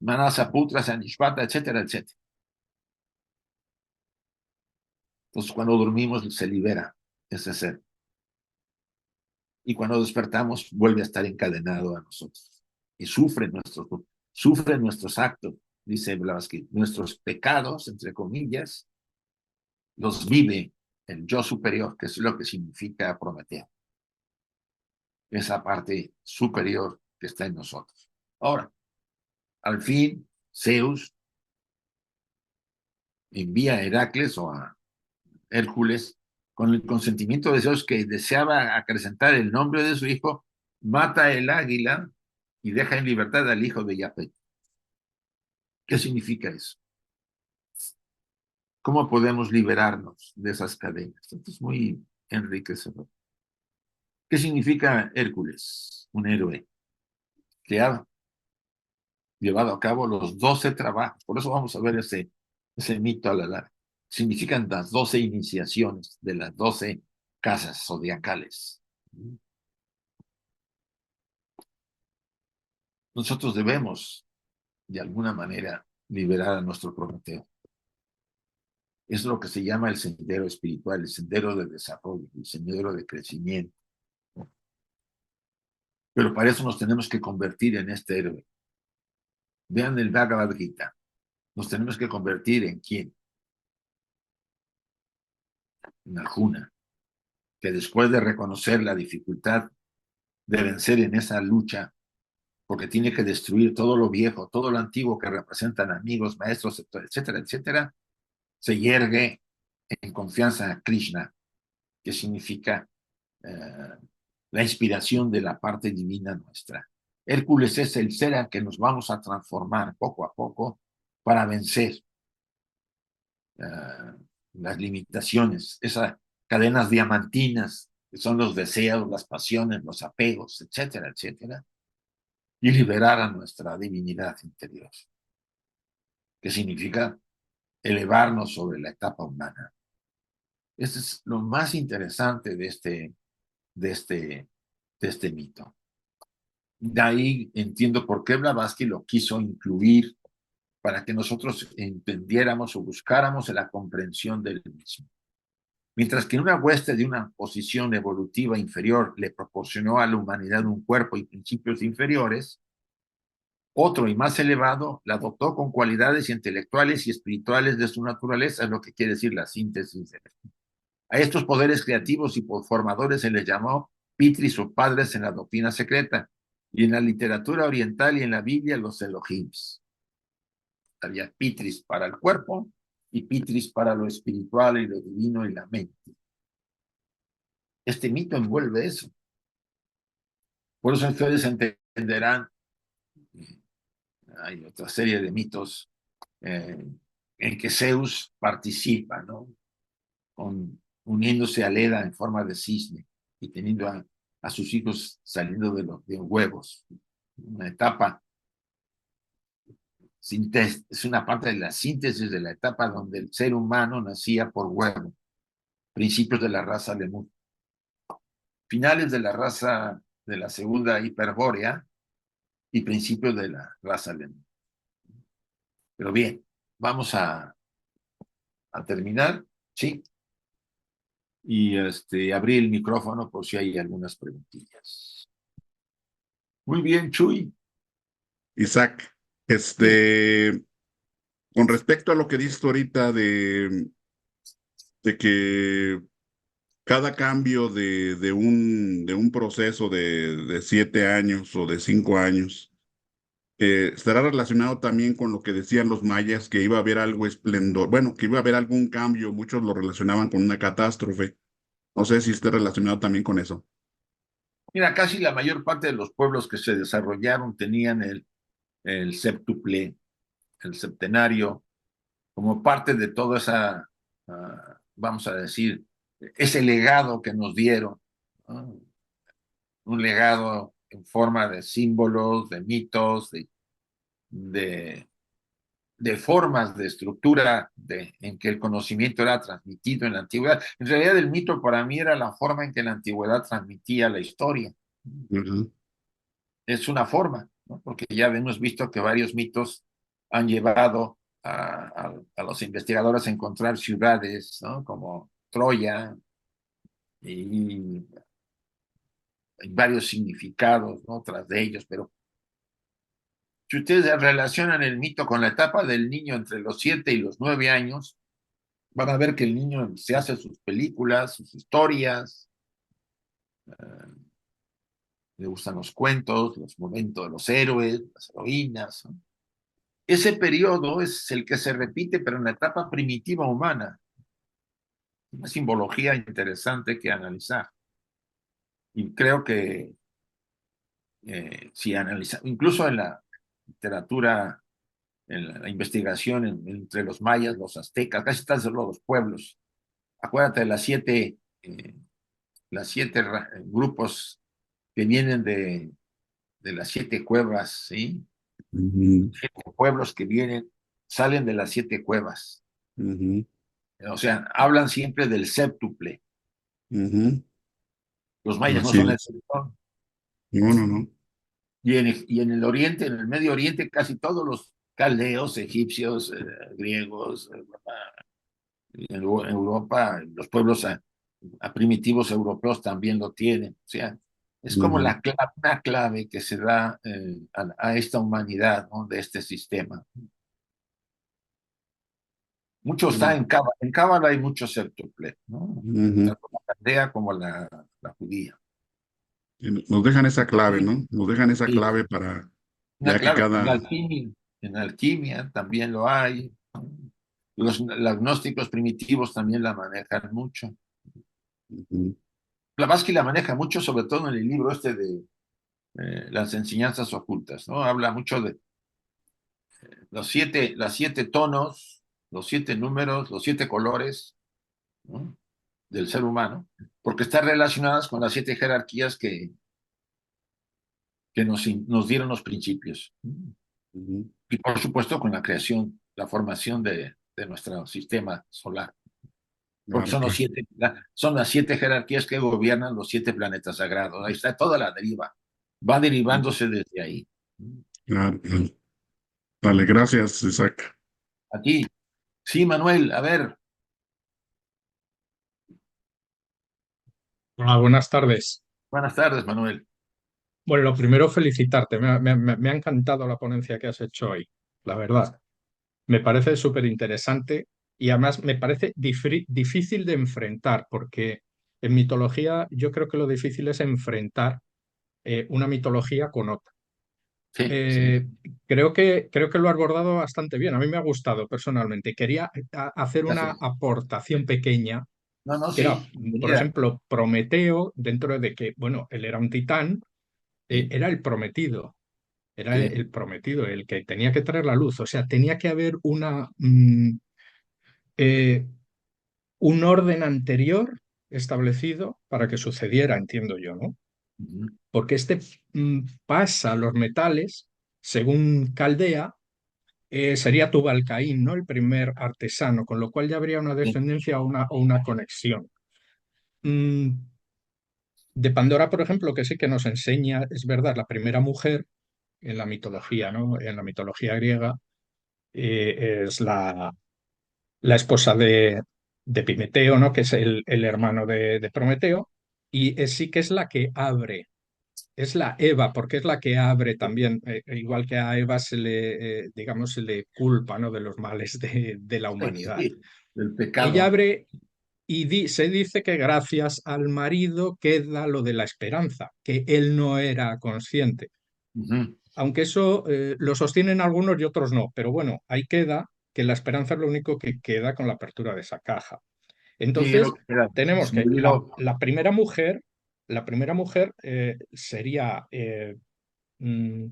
Manasa, Putra, Sanishpata, etcétera, etcétera. Entonces, cuando dormimos, se libera ese ser. Y cuando despertamos, vuelve a estar encadenado a nosotros. Y sufre nuestros actos, dice Blavatsky, nuestros pecados, entre comillas, los vive el yo superior, que es lo que significa Prometeo. Esa parte superior que está en nosotros. Ahora, al fin, Zeus envía a Heracles o a Hércules con el consentimiento de Zeus, que deseaba acrecentar el nombre de su hijo, mata el águila y deja en libertad al hijo de Japet. ¿Qué significa eso? ¿Cómo podemos liberarnos de esas cadenas? Esto es muy enriquecedor. ¿Qué significa Hércules? Un héroe que ha llevado a cabo los 12 trabajos. Por eso vamos a ver ese mito a la larga. Significan las 12 iniciaciones de las 12 casas zodiacales. Nosotros debemos, de alguna manera, liberar a nuestro Prometeo. Es lo que se llama el sendero espiritual, el sendero de desarrollo, el sendero de crecimiento. Pero para eso nos tenemos que convertir en este héroe. Vean el Bhagavad Gita. Nos tenemos que convertir en quién? En Arjuna, que después de reconocer la dificultad de vencer en esa lucha, porque tiene que destruir todo lo viejo, todo lo antiguo que representan amigos, maestros, etcétera, etcétera, se yergue en confianza a Krishna, que significa la inspiración de la parte divina nuestra. Hércules es el ser al que nos vamos a transformar poco a poco para vencer las limitaciones, esas cadenas diamantinas que son los deseos, las pasiones, los apegos, etcétera, etcétera, y liberar a nuestra divinidad interior, que significa elevarnos sobre la etapa humana. Este es lo más interesante de este mito. De ahí entiendo por qué Blavatsky lo quiso incluir para que nosotros entendiéramos o buscáramos la comprensión del mismo. Mientras que una hueste de una posición evolutiva inferior le proporcionó a la humanidad un cuerpo y principios inferiores, otro y más elevado la dotó con cualidades intelectuales y espirituales de su naturaleza, es lo que quiere decir la síntesis. A estos poderes creativos y formadores se les llamó Pitris o padres en la doctrina secreta, y en la literatura oriental y en la Biblia los Elohims. Había Pitris para el cuerpo y Pitris para lo espiritual y lo divino y la mente. Este mito envuelve eso. Por eso ustedes entenderán, hay otra serie de mitos en que Zeus participa, ¿no? Uniéndose a Leda en forma de cisne y teniendo a sus hijos saliendo de huevos. Una etapa, es una parte de la síntesis de la etapa donde el ser humano nacía por huevo, principios de la raza Lemur, finales de la raza de la segunda hiperbórea y principios de la raza Lemur. Pero bien, vamos a terminar, ¿sí? Y abrir el micrófono por si hay algunas preguntillas. Muy bien, Chuy. Isaac, Sí. con respecto a lo que dices ahorita de que cada cambio de un proceso de 7 años o de 5 años estará relacionado también con lo que decían los mayas, que iba a haber algo esplendor, bueno, que iba a haber algún cambio, muchos lo relacionaban con una catástrofe, No sé si esté relacionado también con eso. Mira, casi la mayor parte de los pueblos que se desarrollaron tenían el séptuple, el septenario, como parte de toda esa, vamos a decir, ese legado que nos dieron, ¿no? Un legado en forma de símbolos, de mitos, de, de formas de estructura en que el conocimiento era transmitido en la antigüedad. En realidad el mito para mí era la forma en que la antigüedad transmitía la historia. Ujú, Es una forma, ¿no? Porque ya hemos visto que varios mitos han llevado a los investigadores a encontrar ciudades, ¿no? Como Troya, y hay varios significados, ¿no? Tras de ellos, pero si ustedes relacionan el mito con la etapa del niño entre los 7 y los 9 años, van a ver que el niño se hace sus películas, sus historias, le gustan los cuentos, los momentos de los héroes, las heroínas, ¿no? Ese periodo es el que se repite, pero en la etapa primitiva humana. Una simbología interesante que analizar. Y creo que si analizamos, incluso en la literatura, en la investigación entre los mayas, los aztecas, casi están solo los pueblos. Acuérdate de las siete grupos que vienen de las siete cuevas, ¿sí? ujú, Siete pueblos que vienen, salen de las siete cuevas. ujú. O sea, hablan siempre del séptuple. Ujú. Los mayas no Así son la es. excepción. No, no, no. Y en el Oriente, en el Medio Oriente, casi todos los caldeos, egipcios, griegos, en Europa, los pueblos primitivos europeos también lo tienen. O sea, es como Ujú. una clave que se da a esta humanidad, ¿no? De este sistema. Mucho está Mm, En Cábala hay mucho séptuple, ¿no? ujú. Tanto la caldea como la judía. Y nos dejan esa clave, ¿no? Nos dejan esa Sí, clave para, una ya que clave. cada... En alquimia también lo hay. Los gnósticos primitivos también la manejan mucho. Ujú, Blavatsky la maneja mucho, sobre todo en el libro este de las enseñanzas ocultas, ¿no? Habla mucho de las siete tonos, los siete números, los siete colores, ¿no? Del ser humano, porque están relacionadas con las siete jerarquías que nos dieron los principios. ujú. Y por supuesto con la creación, la formación de nuestro sistema solar. Porque Claro, claro. son las siete jerarquías que gobiernan los siete planetas sagrados. Ahí está toda la deriva. Va derivándose desde ahí. Claro, claro. Dale, gracias, Isaac. Aquí, sí, Manuel, a ver, Hola, buenas tardes. buenas tardes, Manuel. Bueno, lo primero, felicitarte. Me ha encantado la ponencia que has hecho hoy, la verdad. Me parece súper interesante y además me parece difícil de enfrentar, porque en mitología yo creo que lo difícil es enfrentar una mitología con otra. Sí, sí, Eh, creo que lo has abordado bastante bien. A mí me ha gustado personalmente. Quería hacer una gracias. aportación pequeña, No, no, que era, sí, por bienvenida. ejemplo, Prometeo, dentro de que, bueno, él era un titán, Sí, era el prometido, era sí. el prometido, el que tenía que traer la luz. O sea, tenía que haber eh, un orden anterior establecido para que sucediera, entiendo yo, ¿no? Ujú, Porque pasa los metales, según Caldea, sería Tubalcaín, ¿no? El primer artesano, con lo cual ya habría una sí, descendencia o una conexión. Mm, de Pandora, por ejemplo, que sí que nos enseña, es verdad, la primera mujer en la mitología, ¿no? En la mitología griega, es la esposa de Epimeteo, ¿no? Que es el hermano de Prometeo, y sí que es la que abre, es la Eva, porque es la que abre también, igual que a Eva digamos, se le culpa, ¿no? De los males de la humanidad. sí, el Ella pecado. abre y se dice que gracias al marido queda lo de la esperanza, que él no era consciente. Ujú, Aunque eso lo sostienen algunos y otros no, pero bueno, ahí queda que la esperanza es lo único que queda con la apertura de esa caja. Sí, Entonces, lo que era. tenemos Se me que olvidó. la primera mujer sería mm,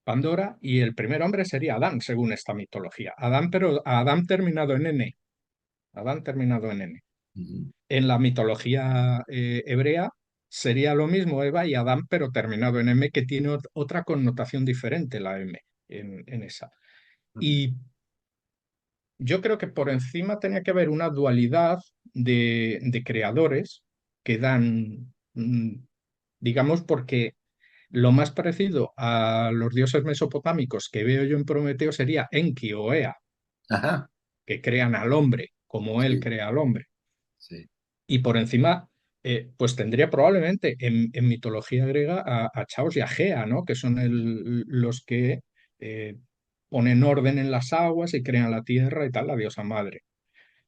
Pandora y el primer hombre sería Adán, según esta mitología. Adán, pero Adán terminado en N. Adán terminado en N. Ujú. En la mitología hebrea sería lo mismo Eva y Adán, pero terminado en M, que tiene otra connotación diferente la M en esa. Ujú. Y yo creo que por encima tenía que haber una dualidad de creadores que dan, digamos, porque lo más parecido a los dioses mesopotámicos que veo yo en Prometeo sería Enki o Ea, Ajá, que crean al hombre como él sí, crea al hombre. sí. Y por encima, pues tendría probablemente en mitología griega a Chaos y a Gea, ¿no? Que son los que eh, ponen orden en las aguas y crean la tierra y tal, la diosa madre.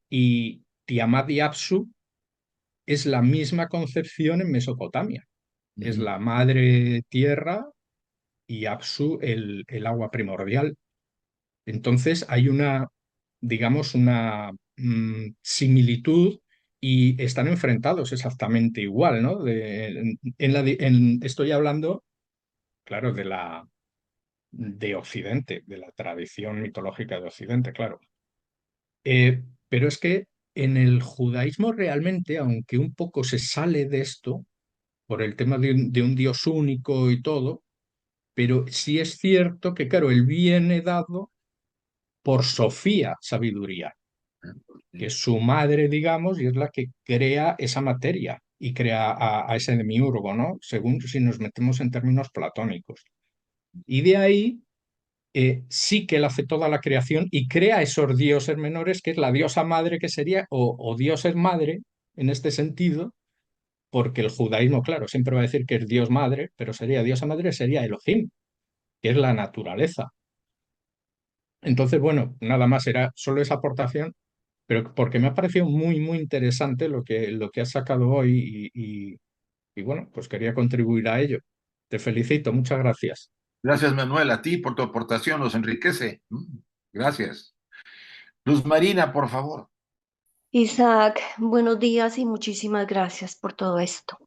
Y Tiamat y Apsu es la misma concepción en Mesopotamia. Es Ujú. la madre tierra y Apsu el agua primordial. Entonces hay una, digamos, una similitud y están enfrentados exactamente igual, ¿no? Estoy hablando, claro, de Occidente, de la tradición mitológica de Occidente, claro. Pero es que en el judaísmo realmente, aunque un poco se sale de esto, por el tema de un Dios único y todo, pero sí es cierto que, claro, él viene dado por Sofía, sabiduría, que Sí. es su madre, digamos, y es la que crea esa materia y crea a ese demiurgo, ¿no? Según si nos metemos en términos platónicos. Y de ahí sí que él hace toda la creación y crea esos dioses menores, que es la diosa madre que sería, o dioses madre, en este sentido, porque el judaísmo, claro, siempre va a decir que es Dios madre, pero sería diosa madre, sería Elohim, que es la naturaleza. Entonces, bueno, nada más era solo esa aportación, pero porque me ha parecido muy, muy interesante lo que has sacado hoy y bueno, pues quería contribuir a ello. Te felicito, muchas gracias. Gracias, Manuel, a ti por tu aportación, nos enriquece. Gracias. Luz Marina, por favor. Isaac, buenos días y muchísimas gracias por todo esto.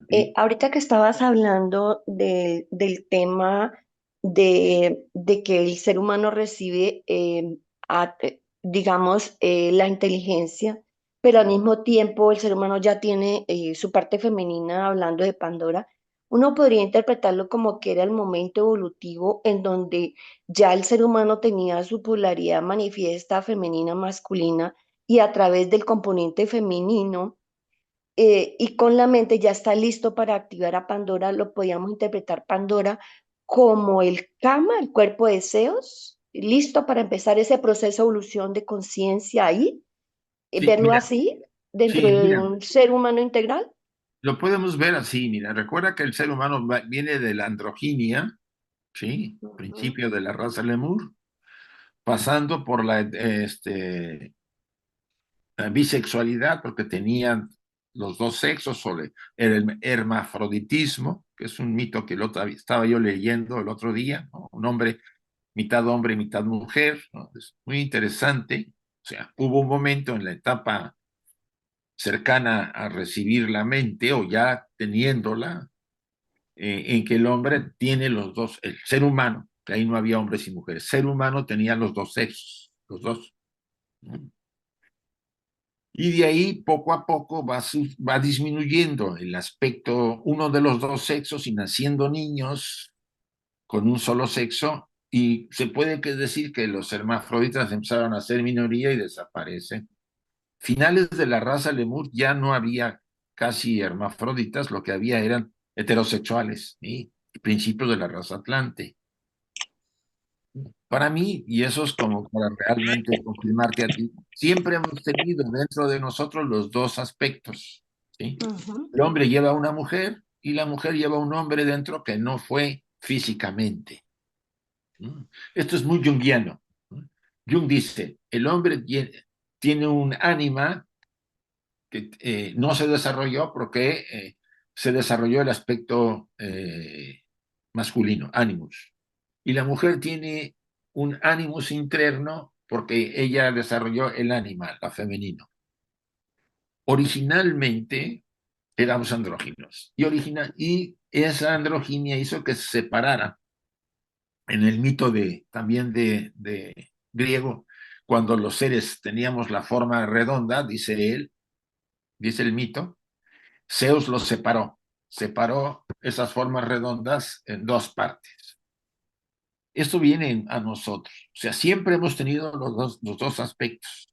Sí, Ahorita que estabas hablando del tema de que el ser humano recibe, digamos, la inteligencia, pero al mismo tiempo el ser humano ya tiene su parte femenina, hablando de Pandora, uno podría interpretarlo como que era el momento evolutivo en donde ya el ser humano tenía su polaridad manifiesta, femenina, masculina, y a través del componente femenino y con la mente ya está listo para activar a Pandora, lo podíamos interpretar Pandora como el Kama, el cuerpo de deseos, listo para empezar ese proceso de evolución de conciencia ahí, sí, verlo mira, así dentro sí, de mira, un ser humano integral. lo podemos ver así, mira, recuerda que el ser humano viene de la androginia, ¿sí? Ujú, Principio de la raza lemur, pasando por la bisexualidad, porque tenían los dos sexos, o el hermafroditismo, que es un mito que estaba yo leyendo el otro día, ¿no? Un hombre, mitad mujer, ¿no? Es muy interesante. O sea, hubo un momento en la etapa cercana a recibir la mente o ya teniéndola, en que el hombre tiene los dos, el ser humano, que ahí no había hombres y mujeres, ser humano tenía los dos sexos, los dos. ¿No? Y de ahí poco a poco va disminuyendo el aspecto, uno de los dos sexos y naciendo niños con un solo sexo, y se puede decir que los hermafroditas empezaron a ser minoría y desaparecen. Finales de la raza lemur ya no había casi hermafroditas, lo que había eran heterosexuales, ¿sí? Principios de la raza atlante. Para mí, y eso es como para realmente confirmarte a ti, siempre hemos tenido dentro de nosotros los dos aspectos, ¿sí? ujú. El hombre lleva a una mujer y la mujer lleva a un hombre dentro que no fue físicamente. ¿No? Esto es muy junguiano. ¿No? Jung dice, el hombre tiene un ánima que no se desarrolló porque se desarrolló el aspecto masculino, animus. Y la mujer tiene un animus interno porque ella desarrolló el animal, la femenino. Originalmente éramos andróginos y esa androginia hizo que se separara en el mito también de griego, cuando los seres teníamos la forma redonda, dice el mito, Zeus los separó esas formas redondas en dos partes. Esto viene a nosotros, o sea, siempre hemos tenido los dos aspectos.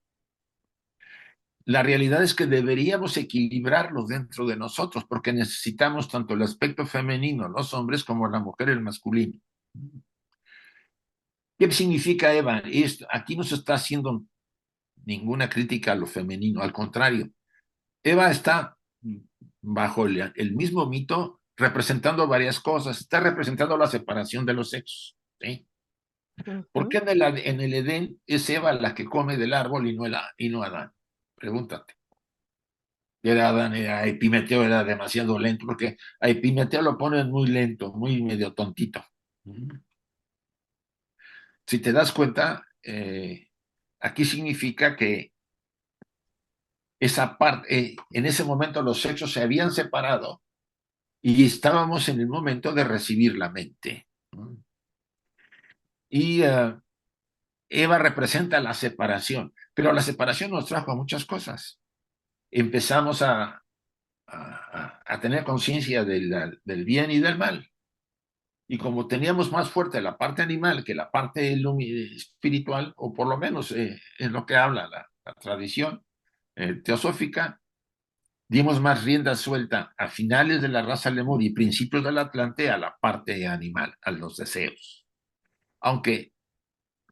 La realidad es que deberíamos equilibrarlos dentro de nosotros, porque necesitamos tanto el aspecto femenino, los hombres, como la mujer, el masculino. ¿Qué significa Eva? Aquí no se está haciendo ninguna crítica a lo femenino, al contrario. Eva está bajo el mismo mito representando varias cosas. Está representando la separación de los sexos. ¿Sí? ¿Por qué en el Edén es Eva la que come del árbol y no Adán? Pregúntate. Era Adán, a Epimeteo era demasiado lento, porque a Epimeteo lo ponen muy lento, muy medio tontito. Si te das cuenta, aquí significa que esa parte, en ese momento los sexos se habían separado y estábamos en el momento de recibir la mente. Y Eva representa la separación, pero la separación nos trajo a muchas cosas. Empezamos a tener conciencia del bien y del mal. Y como teníamos más fuerte la parte animal que la parte espiritual, o por lo menos en lo que habla la tradición teosófica, dimos más rienda suelta a finales de la raza Lemuria y principios del Atlante a la parte animal, a los deseos. Aunque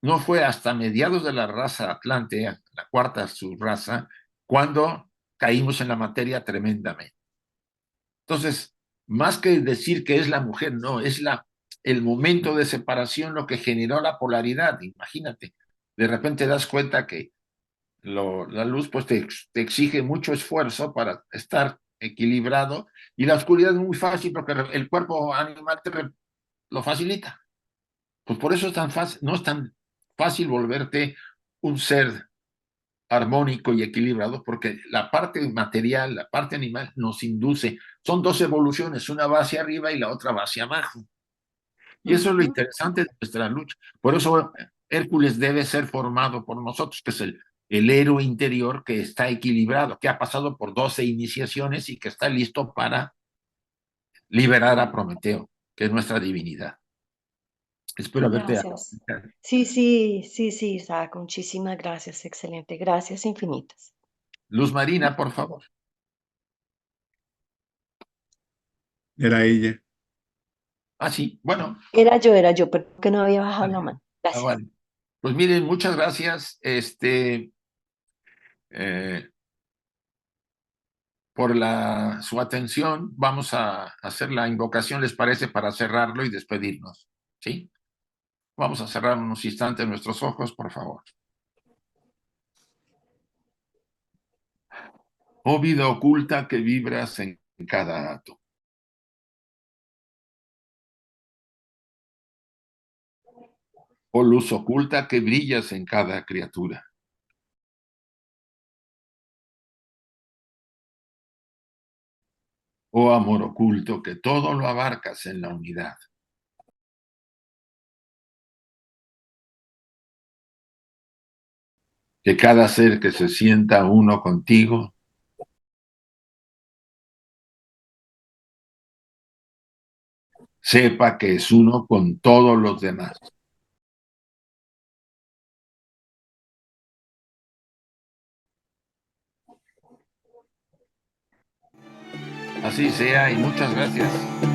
no fue hasta mediados de la raza Atlante, la cuarta subraza, cuando caímos en la materia tremendamente. Entonces, más que decir que es la mujer, no, es el momento de separación lo que generó la polaridad. Imagínate, de repente das cuenta que la luz pues te exige mucho esfuerzo para estar equilibrado y la oscuridad es muy fácil porque el cuerpo animal lo facilita. Pues por eso es tan fácil, no es tan fácil volverte un ser armónico y equilibrado, porque la parte material, la parte animal nos induce, son dos evoluciones, una va hacia arriba y la otra va hacia abajo. Y eso es lo interesante de nuestra lucha. Por eso Hércules debe ser formado por nosotros, que es el héroe interior que está equilibrado, que ha pasado por 12 iniciaciones y que está listo para liberar a Prometeo, que es nuestra divinidad. Espero haberte dado. Gracias. Sí, sí, sí, sí, Isaac, muchísimas gracias, excelente, gracias infinitas. Luz Marina, por favor. Era ella. Ah, sí, bueno. Era yo, pero que no había bajado la mano. Gracias. Vale. Pues miren, muchas gracias por su atención. Vamos a hacer la invocación, ¿les parece? Para cerrarlo y despedirnos. ¿Sí? Vamos a cerrar unos instantes nuestros ojos, por favor. Oh vida oculta que vibras en cada átomo. Oh luz oculta que brillas en cada criatura. Oh amor oculto que todo lo abarcas en la unidad. Que cada ser que se sienta uno contigo sepa que es uno con todos los demás. Así sea y muchas gracias.